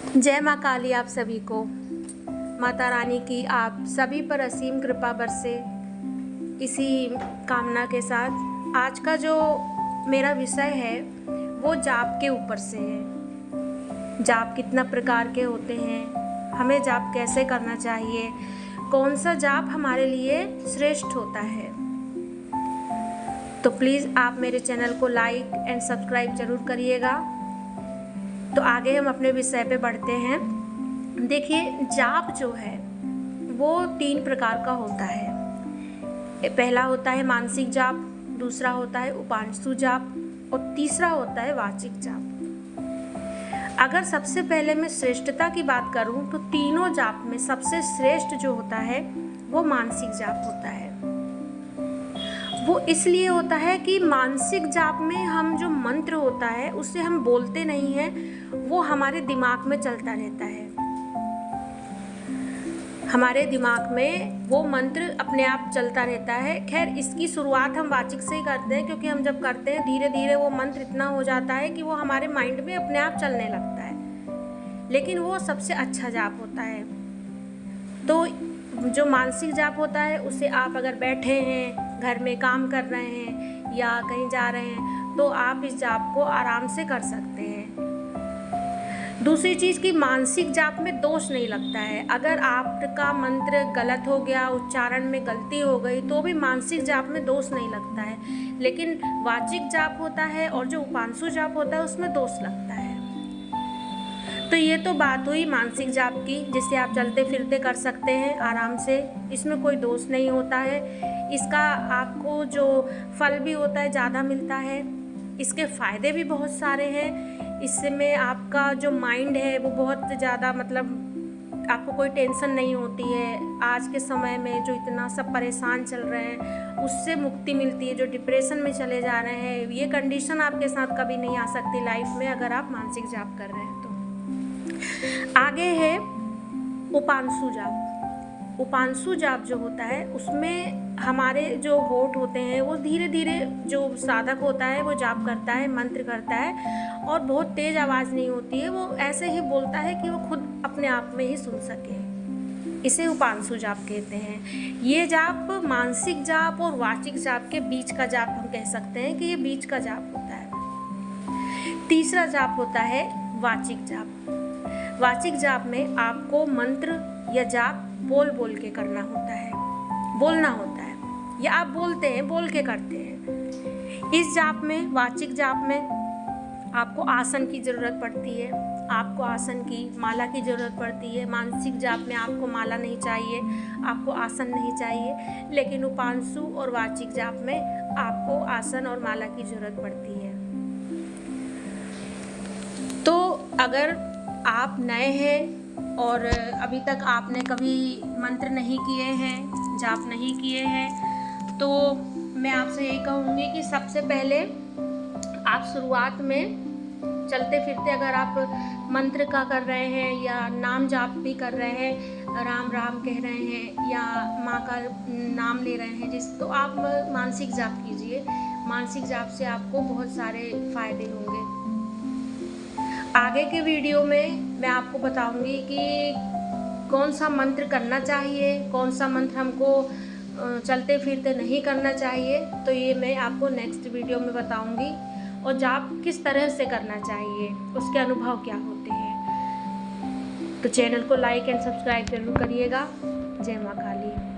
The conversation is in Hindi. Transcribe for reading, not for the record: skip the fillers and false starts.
जय माँ काली आप सभी को। माता रानी की आप सभी पर असीम कृपा बरसे। इसी कामना के साथ आज का जो मेरा विषय है वो जाप के ऊपर से है। जाप कितना प्रकार के होते हैं, हमें जाप कैसे करना चाहिए, कौन सा जाप हमारे लिए श्रेष्ठ होता है। तो प्लीज़ आप मेरे चैनल को लाइक एंड सब्सक्राइब ज़रूर करिएगा। तो आगे हम अपने विषय पे बढ़ते हैं। देखिए, जाप जो है वो 3 प्रकार का होता है। पहला होता है मानसिक जाप, दूसरा होता है उपांशु जाप और तीसरा होता है वाचिक जाप। अगर सबसे पहले मैं श्रेष्ठता की बात करूं तो तीनों जाप में सबसे श्रेष्ठ जो होता है वो मानसिक जाप होता है। वो इसलिए होता है कि मानसिक जाप में हम जो मंत्र होता है उसे हम बोलते नहीं हैं, वो हमारे दिमाग में चलता रहता है। हमारे दिमाग में वो मंत्र अपने आप चलता रहता है। खैर, इसकी शुरुआत हम वाचिक से ही करते हैं, क्योंकि हम जब करते हैं धीरे धीरे वो मंत्र इतना हो जाता है कि वो हमारे माइंड में अपने आप चलने लगता है। लेकिन वो सबसे अच्छा जाप होता है। तो जो मानसिक जाप होता है उसे आप अगर बैठे हैं, घर में काम कर रहे हैं या कहीं जा रहे हैं, तो आप इस जाप को आराम से कर सकते हैं। दूसरी चीज़ कि मानसिक जाप में दोष नहीं लगता है। अगर आपका मंत्र गलत हो गया, उच्चारण में गलती हो गई, तो भी मानसिक जाप में दोष नहीं लगता है। लेकिन वाचिक जाप होता है और जो उपांशु जाप होता है उसमें दोष लगता है। तो ये तो बात हुई मानसिक जाप की, जिसे आप चलते फिरते कर सकते हैं आराम से। इसमें कोई दोष नहीं होता है। इसका आपको जो फल भी होता है ज़्यादा मिलता है। इसके फ़ायदे भी बहुत सारे हैं। इसमें आपका जो माइंड है वो बहुत ज़्यादा, मतलब आपको कोई टेंशन नहीं होती है। आज के समय में जो इतना सब परेशान चल रहे हैं उससे मुक्ति मिलती है। जो डिप्रेशन में चले जा रहे हैं, ये कंडीशन आपके साथ कभी नहीं आ सकती लाइफ में अगर आप मानसिक जाप कर रहे हैं तो। आगे है उपांशु जाप। उपांशु जाप जो होता है उसमें हमारे जो होठ होते हैं वो धीरे धीरे, जो साधक होता है वो जाप करता है, मंत्र करता है और बहुत तेज आवाज़ नहीं होती है, वो ऐसे ही बोलता है कि वो खुद अपने आप में ही सुन सके। इसे उपांशु जाप कहते हैं। ये जाप मानसिक जाप और वाचिक जाप के बीच का जाप हम कह सकते हैं कि ये बीच का जाप होता है। तीसरा जाप होता है वाचिक जाप। वाचिक जाप में आपको मंत्र या जाप बोल बोल के करना होता है, बोलना होता है, या आप बोलते हैं, बोल के करते हैं। इस जाप में, वाचिक जाप में आपको आसन की ज़रूरत पड़ती है, आपको आसन की, माला की ज़रूरत पड़ती है। मानसिक जाप में आपको माला नहीं चाहिए, आपको आसन नहीं चाहिए। लेकिन उपांशु और वाचिक जाप में आपको आसन और माला की ज़रूरत पड़ती है। तो अगर आप नए हैं और अभी तक आपने कभी मंत्र नहीं किए हैं, जाप नहीं किए हैं, तो मैं आपसे यही कहूँगी कि सबसे पहले आप शुरुआत में चलते फिरते अगर आप मंत्र का कर रहे हैं या नाम जाप भी कर रहे हैं, राम राम कह रहे हैं या माँ का नाम ले रहे हैं तो आप मानसिक जाप कीजिए। मानसिक जाप से आपको बहुत सारे फ़ायदे होंगे। आगे के वीडियो में मैं आपको बताऊंगी कि कौन सा मंत्र करना चाहिए, कौन सा मंत्र हमको चलते फिरते नहीं करना चाहिए, तो ये मैं आपको नेक्स्ट वीडियो में बताऊंगी। और जाप किस तरह से करना चाहिए, उसके अनुभव क्या होते हैं। तो चैनल को लाइक एंड सब्सक्राइब जरूर करिएगा। जय माँ काली।